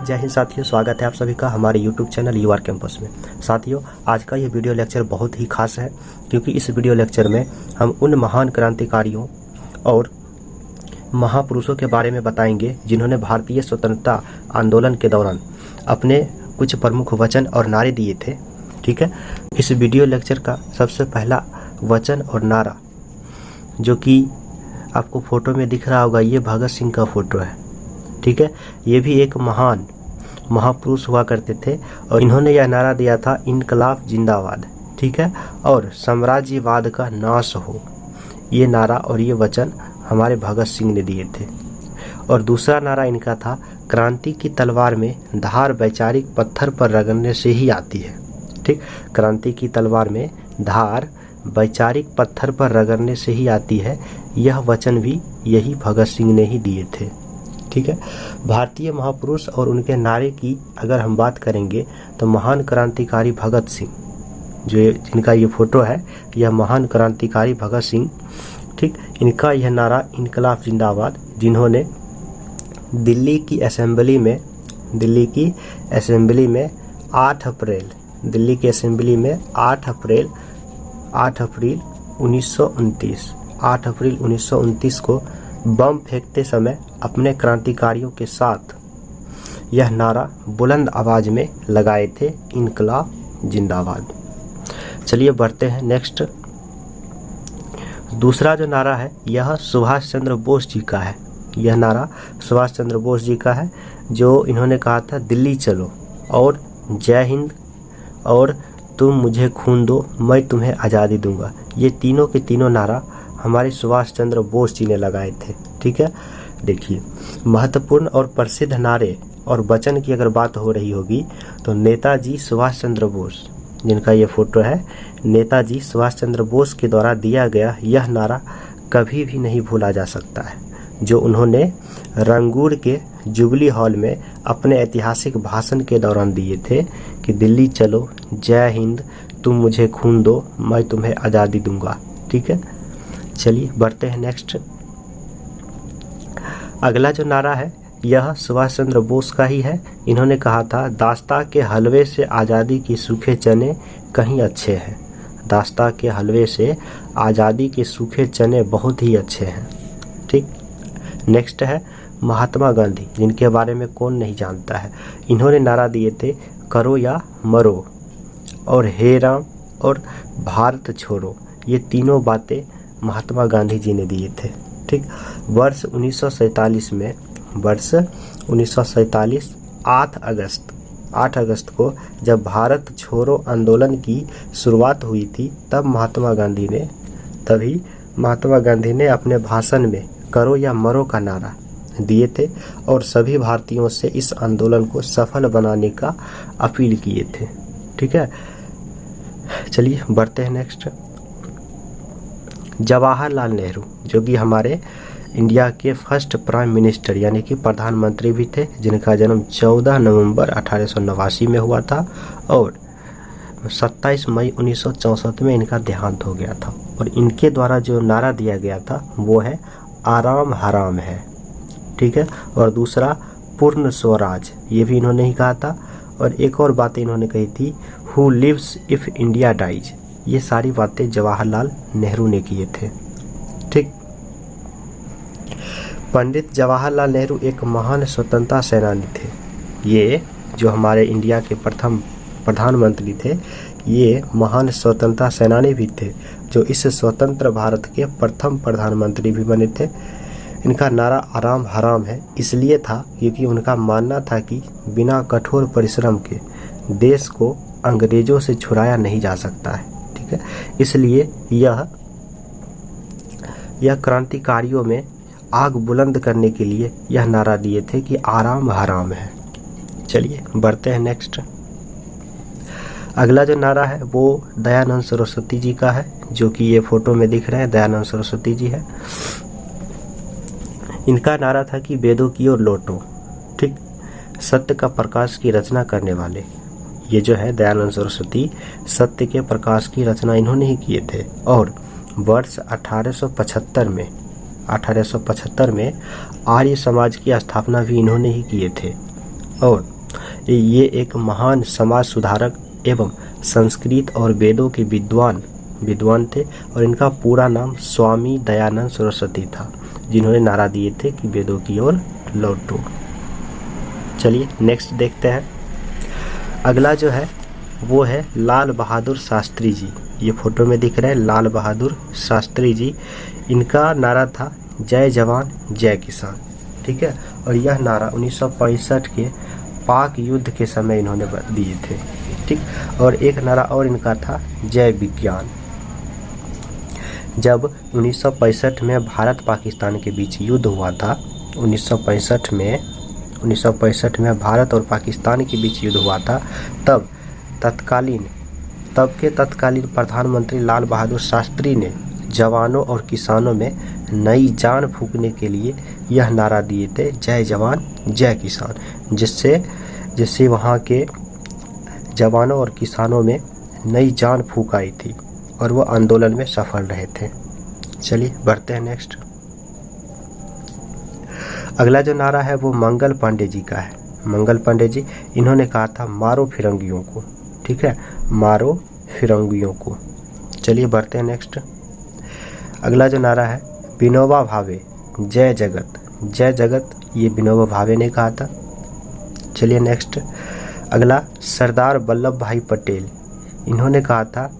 जय हिंद साथियों, स्वागत है आप सभी का हमारे YouTube चैनल UR कैंपस में। साथियों, आज का ये वीडियो लेक्चर बहुत ही खास है क्योंकि इस वीडियो लेक्चर में हम उन महान क्रांतिकारियों और महापुरुषों के बारे में बताएंगे जिन्होंने भारतीय स्वतंत्रता आंदोलन के दौरान अपने कुछ प्रमुख वचन और नारे दिए थे। ठीक है, इस वीडियो लेक्चर का सबसे पहला वचन और नारा जो कि आपको फोटो में दिख रहा होगा, ये भगत सिंह का फोटो है। ठीक है, ये भी एक महान महापुरुष हुआ करते थे और इन्होंने यह नारा दिया था, इनकलाब जिंदाबाद। ठीक है, और साम्राज्यवाद का नाश हो। ये नारा और ये वचन हमारे भगत सिंह ने दिए थे। और दूसरा नारा इनका था, क्रांति की तलवार में धार वैचारिक पत्थर पर रगड़ने से ही आती है। ठीक, क्रांति की तलवार में धार वैचारिक पत्थर पर रगड़ने से ही आती है। यह वचन भी यही भगत सिंह ने ही दिए थे। ठीक है, भारतीय महापुरुष और उनके नारे की अगर हम बात करेंगे तो महान क्रांतिकारी भगत सिंह, जो जिनका ये फोटो है, यह महान क्रांतिकारी भगत सिंह। ठीक, इनका यह नारा इनकलाब जिंदाबाद, जिन्होंने दिल्ली की असेंबली में 8 अप्रैल 1929 को बम फेंकते समय अपने क्रांतिकारियों के साथ यह नारा बुलंद आवाज में लगाए थे, इनकलाब जिंदाबाद। चलिए बढ़ते हैं नेक्स्ट। दूसरा जो नारा है यह सुभाष चंद्र बोस जी का है। यह नारा सुभाष चंद्र बोस जी का है, जो इन्होंने कहा था, दिल्ली चलो और जय हिंद और तुम मुझे खून दो, मैं तुम्हें आज़ादी दूंगा। ये तीनों के तीनों नारा हमारे सुभाष चंद्र बोस जी ने लगाए थे। ठीक है, देखिए, महत्वपूर्ण और प्रसिद्ध नारे और वचन की अगर बात हो रही होगी तो नेताजी सुभाष चंद्र बोस, जिनका ये फोटो है, नेताजी सुभाष चंद्र बोस के द्वारा दिया गया यह नारा कभी भी नहीं भूला जा सकता है, जो उन्होंने रंगूर के जुबली हॉल में अपने ऐतिहासिक भाषण के दौरान दिए थे कि दिल्ली चलो, जय हिंद, तुम मुझे खून दो, मैं तुम्हें आज़ादी दूंगा। ठीक है, चलिए बढ़ते हैं नेक्स्ट। अगला जो नारा है यह सुभाष चंद्र बोस का ही है। इन्होंने कहा था, दास्ता के हलवे से आज़ादी की सूखे चने कहीं अच्छे हैं। दास्ता के हलवे से आज़ादी के सूखे चने बहुत ही अच्छे हैं। ठीक, नेक्स्ट है महात्मा गांधी, जिनके बारे में कौन नहीं जानता है। इन्होंने नारा दिए थे, करो या मरो और हे राम और भारत छोड़ो। ये तीनों बातें महात्मा गांधी जी ने दिए थे। ठीक, वर्ष 1947 8 अगस्त को जब भारत छोड़ो आंदोलन की शुरुआत हुई थी, तब महात्मा गांधी ने अपने भाषण में करो या मरो का नारा दिए थे और सभी भारतीयों से इस आंदोलन को सफल बनाने का अपील किए थे। ठीक है, चलिए बढ़ते हैं नेक्स्ट। जवाहरलाल नेहरू, जो कि हमारे इंडिया के फर्स्ट प्राइम मिनिस्टर यानी कि प्रधानमंत्री भी थे, जिनका जन्म 14 नवंबर 1889 में हुआ था और 27 मई 1964 में इनका देहांत हो गया था। और इनके द्वारा जो नारा दिया गया था वो है, आराम हराम है। ठीक है, और दूसरा पूर्ण स्वराज, ये भी इन्होंने ही कहा था। और एक और बात इन्होंने कही थी, who lives if India dies. ये सारी बातें जवाहरलाल नेहरू ने किए थे। ठीक, पंडित जवाहरलाल नेहरू एक महान स्वतंत्रता सेनानी थे। ये जो हमारे इंडिया के प्रथम प्रधानमंत्री थे, ये महान स्वतंत्रता सेनानी भी थे, जो इस स्वतंत्र भारत के प्रथम प्रधानमंत्री भी बने थे। इनका नारा आराम हराम है इसलिए था क्योंकि उनका मानना था कि बिना कठोर परिश्रम के देश को अंग्रेजों से छुड़ाया नहीं जा सकता है। ठीक है, इसलिए यह क्रांतिकारियों में आग बुलंद करने के लिए यह नारा दिए थे कि आराम हराम है। चलिए बढ़ते हैं नेक्स्ट। अगला जो नारा है वो दयानंद सरस्वती जी का है, जो कि ये फोटो में दिख रहे हैं, दयानंद सरस्वती जी है। इनका नारा था कि वेदों की ओर लौटो। ठीक, सत्य का प्रकाश की रचना करने वाले ये जो है दयानंद सरस्वती, सत्य के प्रकाश की रचना इन्होंने ही किए थे। और वर्ष 1875 में आर्य समाज की स्थापना भी इन्होंने ही किए थे। और ये एक महान समाज सुधारक एवं संस्कृत और वेदों के विद्वान थे और इनका पूरा नाम स्वामी दयानंद सरस्वती था, जिन्होंने नारा दिए थे कि वेदों की ओर लौटो। चलिए नेक्स्ट देखते हैं। अगला जो है वो है लाल बहादुर शास्त्री जी। ये फोटो में दिख रहे हैं लाल बहादुर शास्त्री जी। इनका नारा था जय जवान जय किसान, ठीक है। और यह नारा 1965 के पाक युद्ध के समय इन्होंने दिए थे, ठीक। और एक नारा और इनका था जय विज्ञान। जब 1965 में भारत पाकिस्तान के बीच युद्ध हुआ था, 1965 में भारत और पाकिस्तान के बीच युद्ध हुआ था, तब के तत्कालीन प्रधानमंत्री लाल बहादुर शास्त्री ने जवानों और किसानों में नई जान फूंकने के लिए यह नारा दिए थे जय जवान जय किसान, जिससे वहाँ के जवानों और किसानों में नई जान फूंक आई थी और वो आंदोलन में सफल रहे थे। चलिए बढ़ते हैं नेक्स्ट। अगला जो नारा है वो मंगल पांडे जी का है। मंगल पांडे जी, इन्होंने कहा था मारो फिरंगियों को, ठीक है, मारो फिरंगियों को। चलिए बढ़ते हैं नेक्स्ट। अगला जो नारा है विनोबा भावे जय जगत जय जगत, ये विनोबा भावे ने कहा था। चलिए नेक्स्ट। अगला सरदार वल्लभ भाई पटेल, इन्होंने कहा था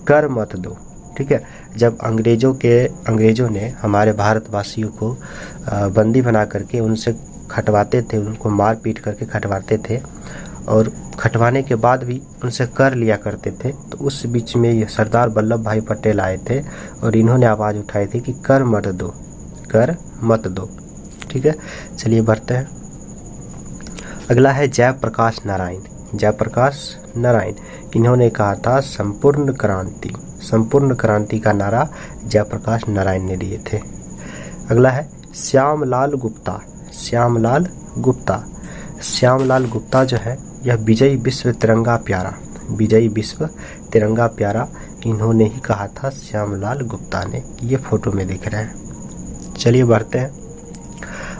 कर मत दो, ठीक है। जब अंग्रेजों ने हमारे भारतवासियों को बंदी बना करके उनसे खटवाते थे, उनको मार पीट करके खटवाते थे और खटवाने के बाद भी उनसे कर लिया करते थे, तो उस बीच में ये सरदार वल्लभ भाई पटेल आए थे और इन्होंने आवाज़ उठाई थी कि कर मत दो, ठीक है। चलिए बढ़ते हैं। अगला है जयप्रकाश नारायण। इन्होंने कहा था संपूर्ण क्रांति का नारा जयप्रकाश नारायण ने दिए थे। अगला है श्यामलाल गुप्ता जो है यह विजयी विश्व तिरंगा प्यारा इन्होंने ही कहा था, श्यामलाल गुप्ता ने। ये फोटो में दिख रहे हैं। चलिए बढ़ते हैं।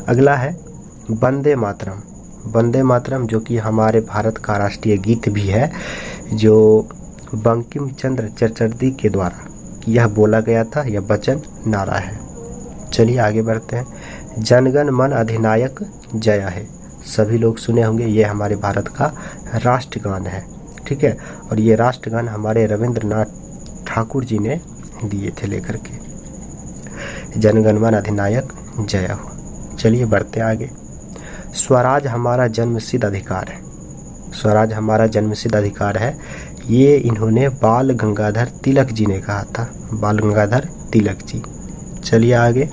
अगला है वंदे मातरम, जो कि हमारे भारत का राष्ट्रीय गीत भी है, जो बंकिम चंद्र चटर्जी के द्वारा यह बोला गया था, यह वचन नारा है। चलिए आगे बढ़ते हैं। जनगण मन अधिनायक जय है, सभी लोग सुने होंगे, ये हमारे भारत का राष्ट्रगान है, ठीक है। और ये राष्ट्रगान हमारे रविंद्रनाथ ठाकुर जी ने दिए थे लेकर के, जनगण मन अधिनायक जय हो। चलिए बढ़ते आगे। स्वराज हमारा जन्मसिद्ध अधिकार है, ये इन्होंने बाल गंगाधर तिलक जी ने कहा था, बाल गंगाधर तिलक जी। चलिए आगे।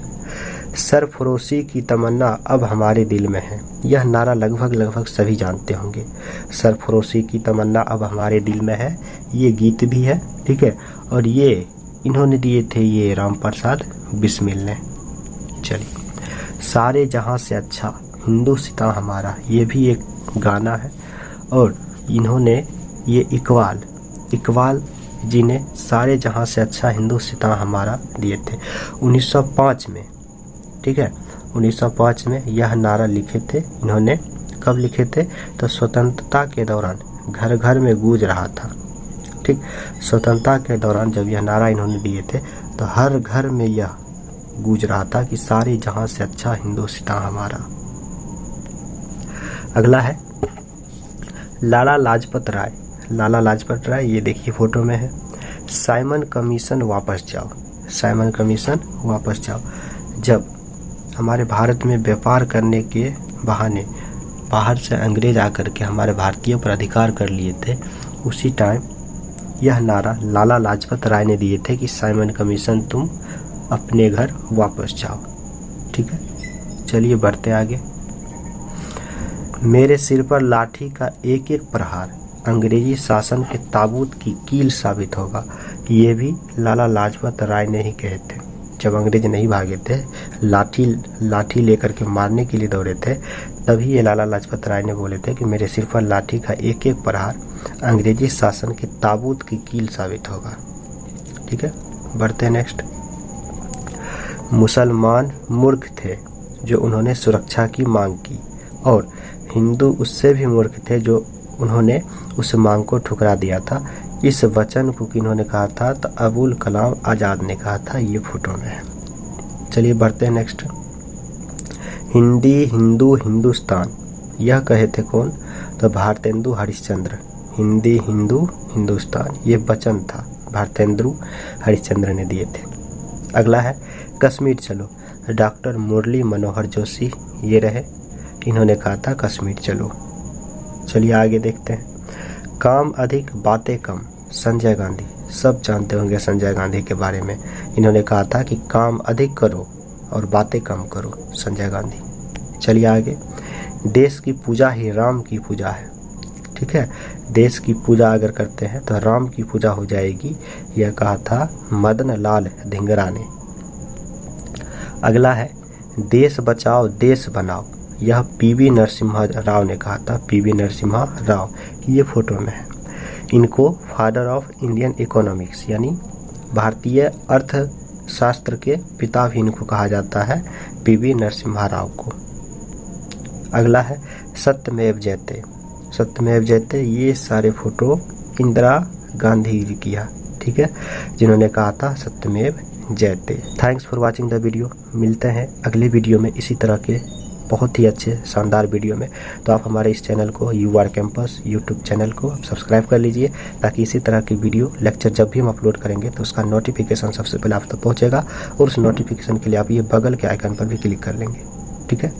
सरफरोशी की तमन्ना अब हमारे दिल में है, यह नारा लगभग सभी जानते होंगे। सरफरोशी की तमन्ना अब हमारे दिल में है, ये गीत भी है, ठीक है। और ये इन्होंने दिए थे ये रामप्रसाद बिस्मिल ने। चलिए सारे जहां से अच्छा हिंदुस्तान हमारा, ये भी एक गाना है और इन्होंने ये इकबाल जी ने सारे जहां से अच्छा हिंदुस्तान हमारा दिए थे 1905 में, ठीक है। 1905 में यह नारा लिखे थे इन्होंने। कब लिखे थे? तो स्वतंत्रता के दौरान घर घर में गूंज रहा था, ठीक। स्वतंत्रता के दौरान जब यह नारा इन्होंने दिए थे तो हर घर में यह गूंज रहा था कि सारे जहां से अच्छा हिंदुस्तान हमारा। अगला है लाला लाजपत राय, ये देखिए फोटो में है। साइमन कमीशन वापस जाओ। जब हमारे भारत में व्यापार करने के बहाने बाहर से अंग्रेज आकर के हमारे भारतीयों पर अधिकार कर लिए थे, उसी टाइम यह नारा लाला लाजपत राय ने दिए थे कि साइमन कमीशन तुम अपने घर वापस जाओ, ठीक है। चलिए बढ़ते आगे। मेरे सिर पर लाठी का एक एक प्रहार अंग्रेजी शासन के ताबूत की कील साबित होगा, ये भी लाला लाजपत राय ने ही कहे थे। जब अंग्रेज नहीं भागे थे, लाठी लेकर के मारने के लिए दौड़े थे, तभी ये लाला लाजपत राय ने बोले थे कि मेरे सिर पर लाठी का एक एक प्रहार अंग्रेजी शासन के ताबूत की कील साबित होगा, ठीक है। बढ़ते हैं नेक्स्ट। मुसलमान मूर्ख थे जो उन्होंने सुरक्षा की मांग की और हिंदू उससे भी मूर्ख थे जो उन्होंने उस मांग को ठुकरा दिया था। इस वचन को किन्होंने कहा था? तो अबुल कलाम आज़ाद ने कहा था। ये फोटो में है। चलिए बढ़ते हैं नेक्स्ट। हिंदी हिंदू हिंदुस्तान, यह कहे थे कौन? तो भारतेंदु हरिश्चंद्र। हिंदी हिंदू हिंदुस्तान, ये वचन था भारतेंदु हरिश्चंद्र ने दिए थे। अगला है कश्मीर चलो, डॉक्टर मुरली मनोहर जोशी ये रहे, इन्होंने कहा था कश्मीर चलो। चलिए आगे देखते हैं। काम अधिक बातें कम, संजय गांधी। सब जानते होंगे संजय गांधी के बारे में। इन्होंने कहा था कि काम अधिक करो और बातें कम करो, संजय गांधी। चलिए आगे। देश की पूजा ही राम की पूजा है। ठीक है, देश की पूजा अगर करते हैं तो राम की पूजा हो जाएगी, यह कहा था मदन लाल धिंगरा ने। अगला है देश बचाओ देश बनाओ, यह पीवी नरसिम्हा राव ने कहा था। पीवी नरसिम्हा राव ये फोटो में है। इनको फादर ऑफ इंडियन इकोनॉमिक्स यानी भारतीय अर्थशास्त्र के पिता भी इनको कहा जाता है, पीवी नरसिम्हा राव को। अगला है सत्यमेव जयते। सत्यमेव जयते ये सारे फोटो इंदिरा गांधी जी किया, ठीक है, जिन्होंने कहा था सत्यमेव जयते। Thanks for watching the video. मिलते हैं अगले वीडियो में इसी तरह के बहुत ही अच्छे शानदार वीडियो में। तो आप हमारे इस चैनल को UR कैंपस यूट्यूब चैनल को सब्सक्राइब कर लीजिए, ताकि इसी तरह की वीडियो लेक्चर जब भी हम अपलोड करेंगे तो उसका नोटिफिकेशन सबसे पहले आप तक पहुंचेगा। और उस नोटिफिकेशन के लिए आप ये बगल के आइकन पर भी क्लिक कर लेंगे। ठीक है।